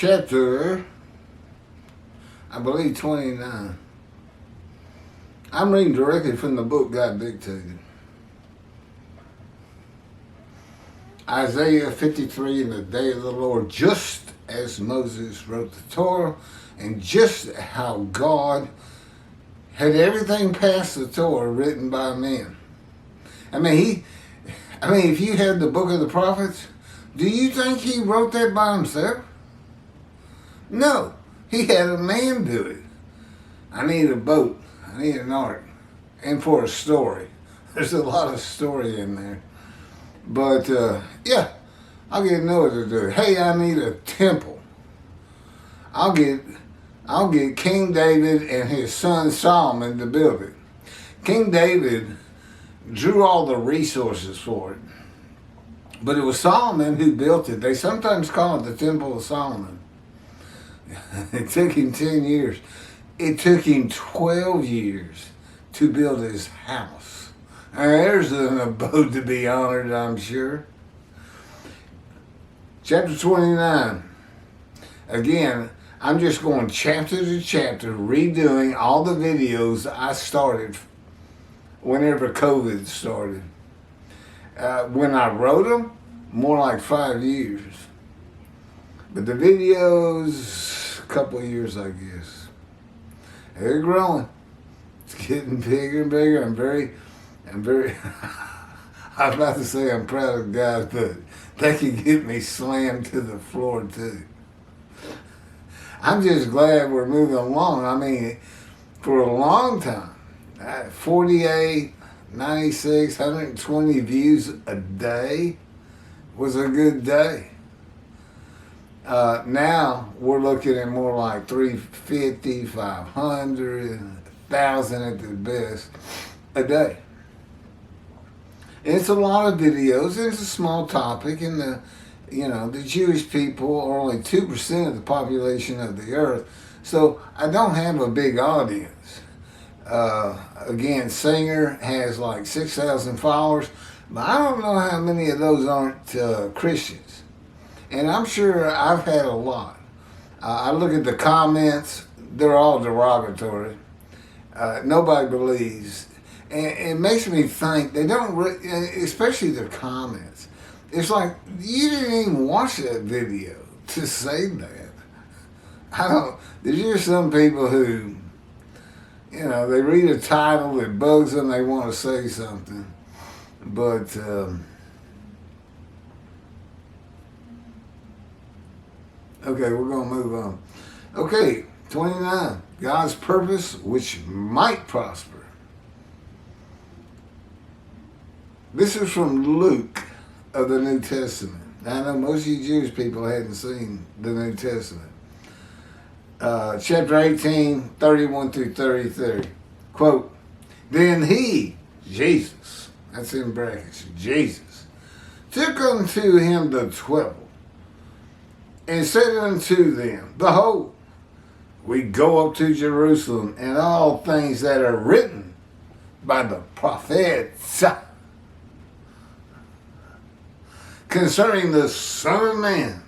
chapter, I believe 29. I'm reading directly from the book God dictated. Isaiah 53, in the day of the Lord, just as Moses wrote the Torah, and just how God had everything past the Torah written by men. I mean, if you had the book of the prophets, do you think he wrote that by himself? No, he had a man do it. I need a boat. I need an ark. And for a story. There's a lot of story in there. But, yeah, I'll get Noah to do it. Hey, I need a temple. I'll get King David and his son Solomon to build it. King David drew all the resources for it. But it was Solomon who built it. They sometimes call it the Temple of Solomon. It took him 10 years. It took him 12 years to build his house. Now, there's an abode to be honored, I'm sure. Chapter 29. Again, I'm just going chapter to chapter, redoing all the videos I started whenever COVID started. When I wrote them, more like 5 years. But the videos, a couple of years, I guess. They're growing. It's getting bigger and bigger. I'm very, I was about to say I'm proud of God, but they can get me slammed to the floor too. I'm just glad we're moving along. I mean, for a long time, 48, 96, 120 views a day was a good day. Now we're looking at more like 350, 500, 1,000 at the best a day. And it's a lot of videos. It's a small topic, and the Jewish people are only 2% of the population of the earth, so I don't have a big audience. Again, Singer has like 6,000 followers, but I don't know how many of those aren't Christians. And I'm sure I've had a lot. I look at the comments, they're all derogatory. Nobody believes. And it makes me think, they don't, especially the comments. It's like, you didn't even watch that video to say that. There's just some people who, they read a title that bugs them, they want to say something. But, okay, we're going to move on. Okay, 29. God's purpose, which might prosper. This is from Luke of the New Testament. I know most of you Jewish people hadn't seen the New Testament. Chapter 18, 31 through 33. Quote, then he, Jesus, that's in brackets, Jesus, took unto him the 12, and said unto them, behold, we go up to Jerusalem, and all things that are written by the prophets concerning the Son of Man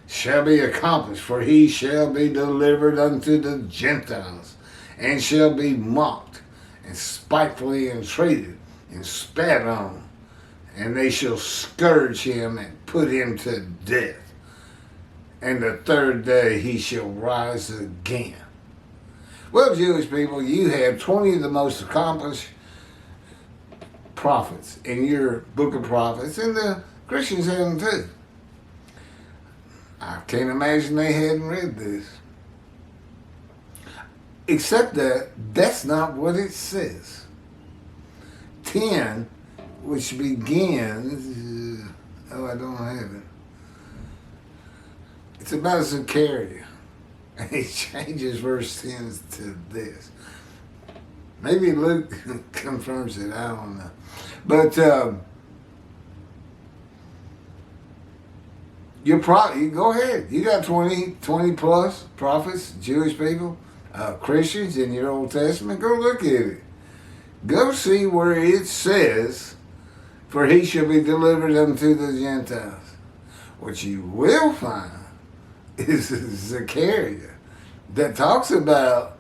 shall be accomplished, for he shall be delivered unto the Gentiles, and shall be mocked, and spitefully entreated, and spat on, and they shall scourge him, and put him to death. And the third day he shall rise again. Well, Jewish people, you have 20 of the most accomplished prophets in your book of prophets, and the Christians have them too. I can't imagine they hadn't read this. Except that that's not what it says. 10, which begins, I don't have it. It's about Zechariah. And he changes verse 10 to this. Maybe Luke confirms it, I don't know. But you go ahead. You got 20 plus prophets, Jewish people, Christians in your Old Testament. Go look at it. Go see where it says, for he shall be delivered unto the Gentiles. What you will find is Zechariah that talks about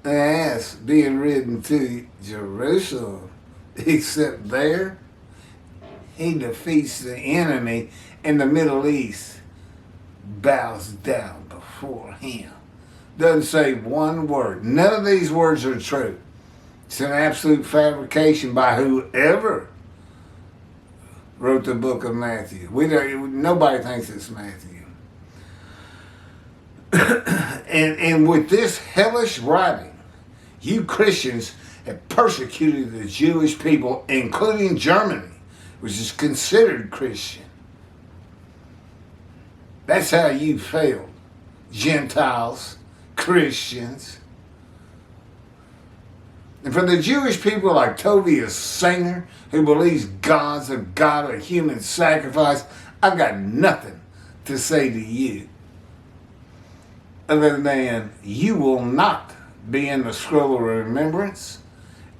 an ass being ridden to Jerusalem, except there he defeats the enemy and the Middle East bows down before him. Doesn't say one word. None of these words are true. It's an absolute fabrication by whoever wrote the book of Matthew. Nobody thinks it's Matthew. and with this hellish writing, you Christians have persecuted the Jewish people, including Germany, which is considered Christian. That's how you failed. Gentiles, Christians. And for the Jewish people like Tovia Singer, who believes God's a God of human sacrifice, I've got nothing to say to you other than you will not be in the scroll of remembrance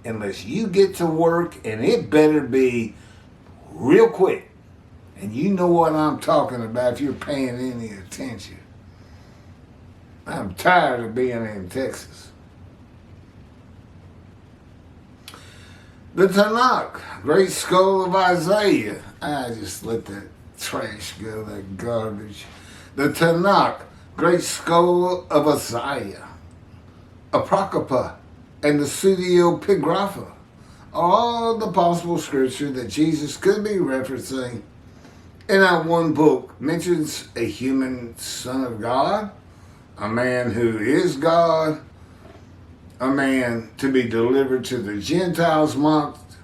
unless you get to work, and it better be real quick. And you know what I'm talking about if you're paying any attention. I'm tired of being in Texas. The Tanakh, great scroll of Isaiah. I just let that trash go, that garbage. The Tanakh, great scroll of Isaiah. Apocrypha and the Pseudepigrapha. All the possible scripture that Jesus could be referencing in that one book mentions a human son of God, a man who is God, a man to be delivered to the Gentiles, mocked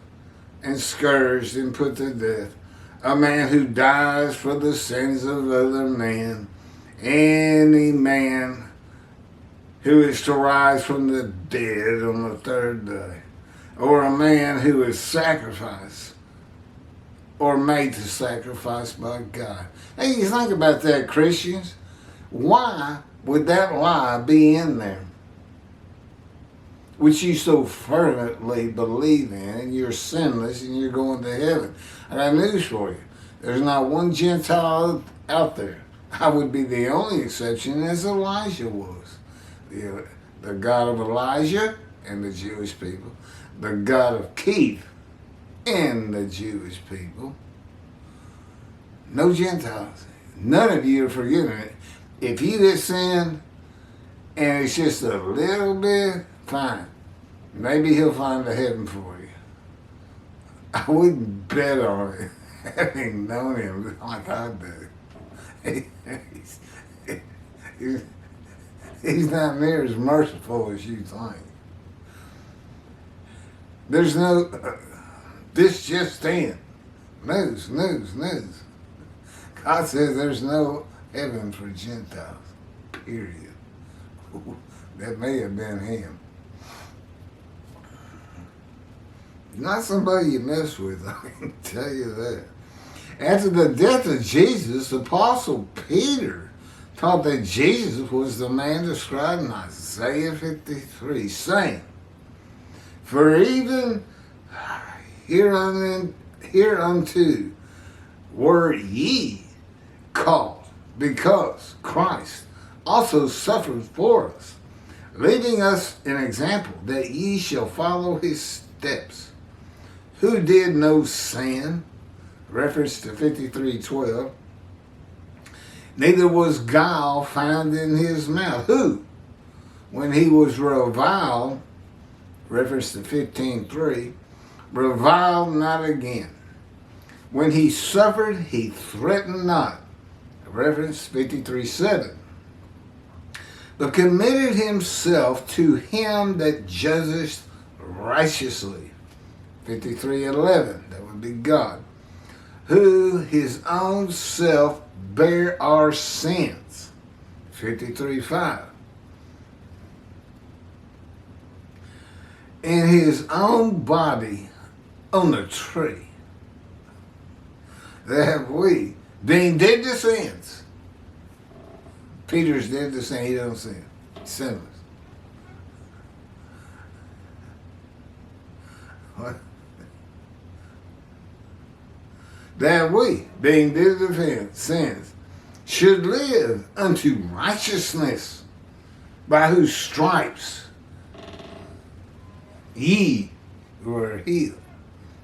and scourged and put to death, a man who dies for the sins of other men, any man who is to rise from the dead on the third day, or a man who is sacrificed or made to sacrifice by God. Hey, you think about that, Christians. Why would that lie be in there? Which you so fervently believe in, and you're sinless and you're going to heaven. I got news for you. There's not one Gentile out there. I would be the only exception, as Elijah was. The God of Elijah and the Jewish people. The God of Keith and the Jewish people. No Gentiles. None of you are forgiven it. If you get sinned and it's just a little bit, fine. Maybe he'll find a heaven for you. I wouldn't bet on it, having known him like I do. He's not near as merciful as you think. There's no, this just in. News. God says there's no heaven for Gentiles, period. That may have been him. Not somebody you mess with, I can tell you that. After the death of Jesus, Apostle Peter taught that Jesus was the man described in Isaiah 53, saying, "For even hereunto were ye called, because Christ also suffered for us, leaving us an example that ye shall follow his steps, who did no sin," reference to 53:12, "neither was guile found in his mouth, who, when he was reviled," reference to 15:3, "reviled not again. When he suffered, he threatened not," reference 53:7, "but committed himself to him that judgeth righteously," 53:11, that would be God, "who his own self bare our sins," 53:5, "in his own body on the tree, that we, being dead to sins." Peter's dead to sin, he don't sin. Sinless. What? "That we, being dead to sins, should live unto righteousness, by whose stripes ye were healed.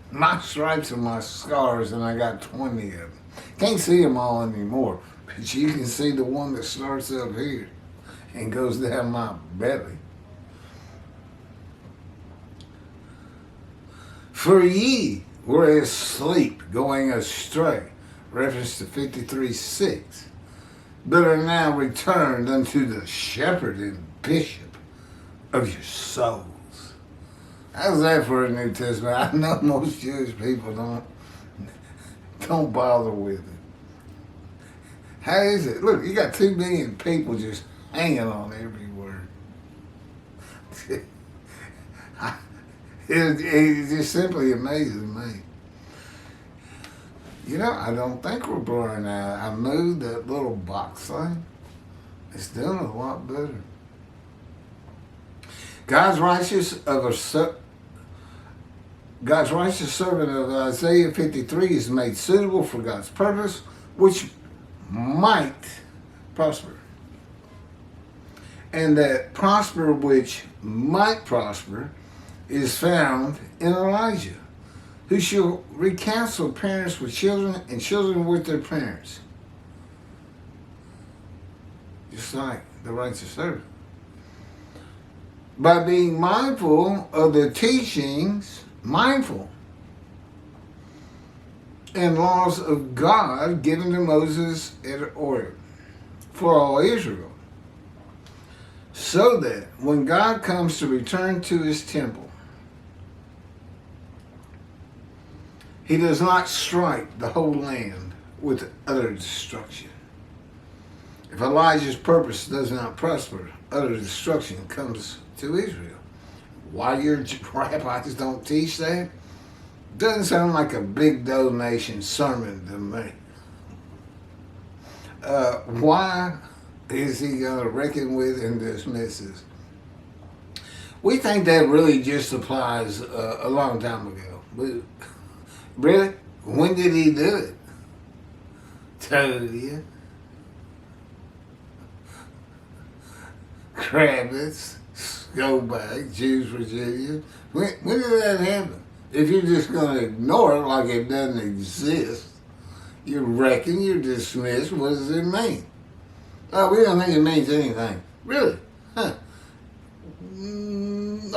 My stripes are my scars, and I got 20 of them. Can't see them all anymore, but you can see the one that starts up here and goes down my belly. For ye were asleep, going astray, reference to 53:6, but are now returned unto the shepherd and bishop of your souls. How's that for a New Testament? I know most Jewish people don't bother with it. How is it? Look, you got 2 million people just hanging on every word. It just simply amazes me. You know, I don't think we're blurring out. I moved that little box thing. It's doing a lot better. God's righteous servant of Isaiah 53 is made suitable for God's purpose, which might prosper. And that prosper which might prosper is found in Elijah, who shall recounsel parents with children and children with their parents. Just like the righteous servant. By being mindful of the teachings, and laws of God given to Moses at Horeb for all Israel, so that when God comes to return to his temple, he does not strike the whole land with utter destruction. If Elijah's purpose does not prosper, utter destruction comes to Israel. Why your rabbis don't teach that? Doesn't sound like a big donation sermon to me. Why is he going to reckon with and dismiss us? We think that really just applies a long time ago. But really? When did he do it? Told you. Crabbits, Go-Back, Jews, Virginia. When did that happen? If you're just going to ignore it like it doesn't exist, you reckon, you're dismissed, what does it mean? Oh, we don't think it means anything. Really? Huh.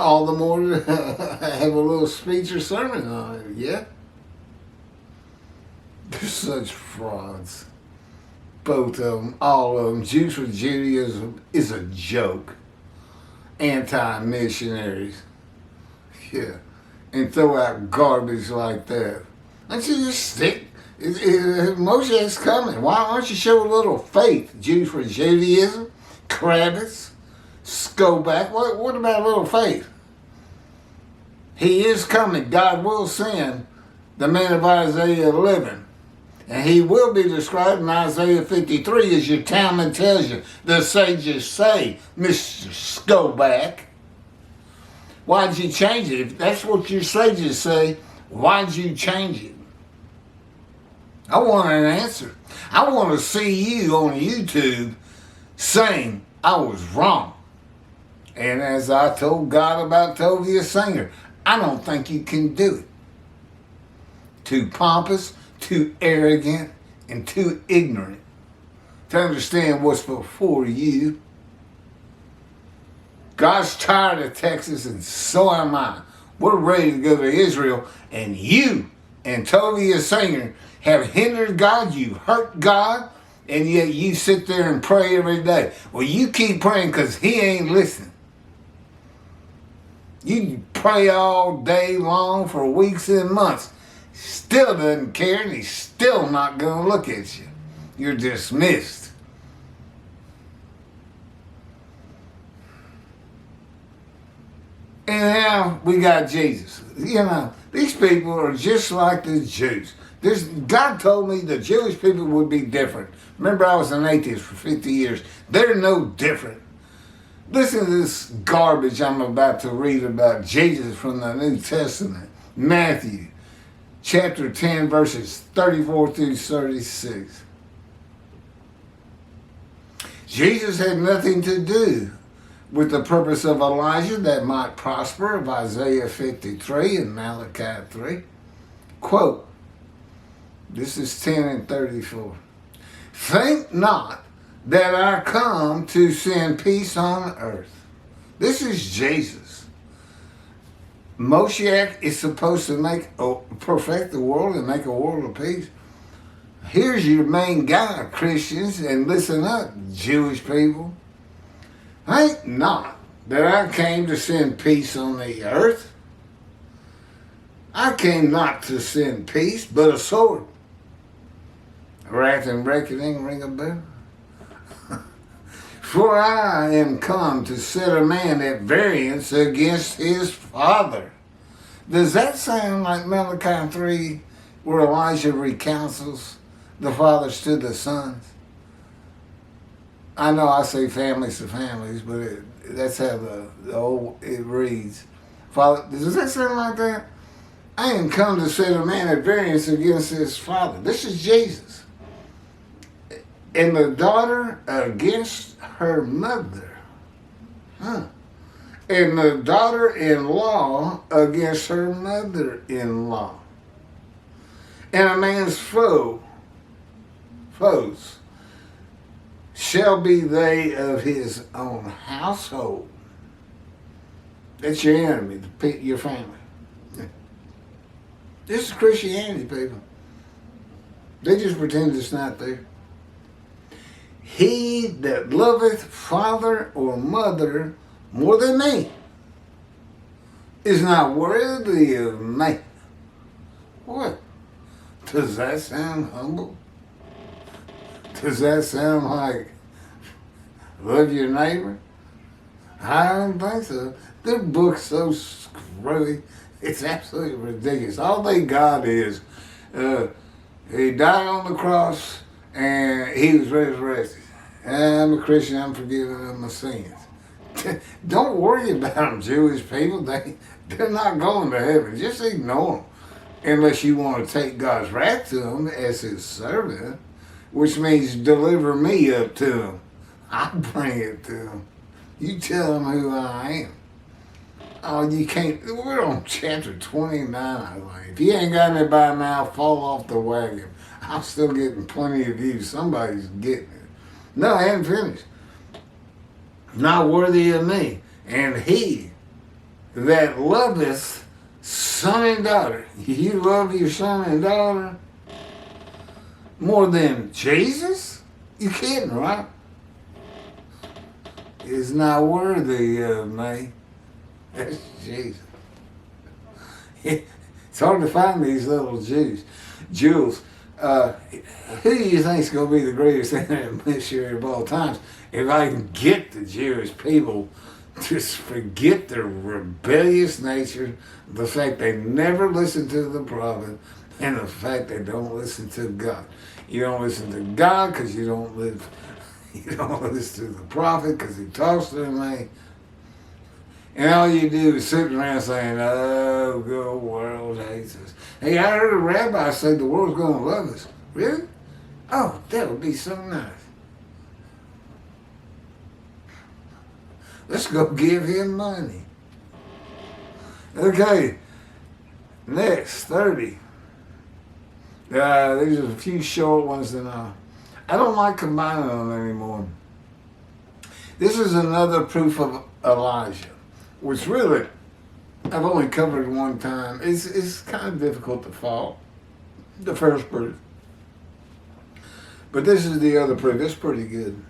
All the more to have a little speech or sermon on it, yeah? They're such frauds. Both of them, all of them. Jews for Judaism is a joke. Anti-missionaries. Yeah. And throw out garbage like that. Don't you just stick? Moshe's coming. Why don't you show a little faith? Jews for Judaism? Kravitz? Go-Back? What about a little faith? He is coming. God will send the man of Isaiah 11. And he will be described in Isaiah 53 as your Talmud tells you. The sages say, Mr. Go-Back. Why'd you change it? If that's what your sages say, why'd you change it? I want an answer. I want to see you on YouTube saying I was wrong. And as I told God about Tovia Singer, I don't think you can do it. Too pompous, too arrogant, and too ignorant to understand what's before you. God's tired of Texas, and so am I. We're ready to go to Israel, and you and Tovia Singer have hindered God. You hurt God, and yet you sit there and pray every day. Well, you keep praying because he ain't listening. You pray all day long for weeks and months. Still doesn't care, and he's still not going to look at you. You're dismissed. And now we got Jesus. You know, these people are just like the Jews. God told me the Jewish people would be different. Remember, I was an atheist for 50 years. They're no different. Listen to this garbage I'm about to read about Jesus from the New Testament. Matthew chapter 10, verses 34 through 36. Jesus had nothing to do with the purpose of Elijah that might prosper of Isaiah 53 and Malachi 3. Quote, this is 10 and 34. Think not that I come to send peace on earth. This is Jesus. Moshiach is supposed to perfect the world and make a world of peace. Here's your main guy, Christians, and listen up, Jewish people. Think not that I came to send peace on the earth. I came not to send peace, but a sword. Wrath and reckoning ring a bell. For I am come to set a man at variance against his father. Does that sound like Malachi 3, where Elijah recounsels the fathers to the sons? I know I say families to families, but that's how it reads. Father, does that sound like that? I am come to set a man at variance against his father. This is Jesus. And the daughter against her mother. And the daughter-in-law against her mother-in-law. And a man's foes shall be they of his own household. That's your enemy, your family. This is Christianity, people. They just pretend it's not there. He that loveth father or mother more than me is not worthy of me. What? Does that sound humble? Does that sound like love your neighbor? I don't think so. Their book's so screwy. It's absolutely ridiculous. All they got is he died on the cross and he was resurrected. I'm a Christian, I'm forgiven of my sins. Don't worry about them, Jewish people. They're not going to heaven. Just ignore them. Unless you want to take God's wrath to them as his servant, which means deliver me up to them. I'll bring it to them. You tell them who I am. Oh, you can't. We're on chapter 29, I think. If you ain't got anybody now, fall off the wagon. I'm still getting plenty of views. Somebody's getting it. No, I haven't finished. Not worthy of me. And he that loveth son and daughter. You love your son and daughter more than Jesus? You kidding, right? Is not worthy of me. That's Jesus. It's hard to find these little Jews. Jules, who do you think is going to be the greatest internet missionary of all times? If I can get the Jewish people to forget their rebellious nature, the fact they never listen to the prophet, and the fact they don't listen to God. You don't listen to God because you don't listen to the prophet because he talks to me. And all you do is sit around saying, oh, the world hates us. Hey, I heard a rabbi say the world's going to love us. Really? Oh, that would be so nice. Let's go give him money. Okay, next, 30. These are a few short ones that I don't like combining them anymore. This is another proof of Elijah, which really I've only covered one time. It's kind of difficult to follow, the first proof. But this is the other proof. It's pretty good.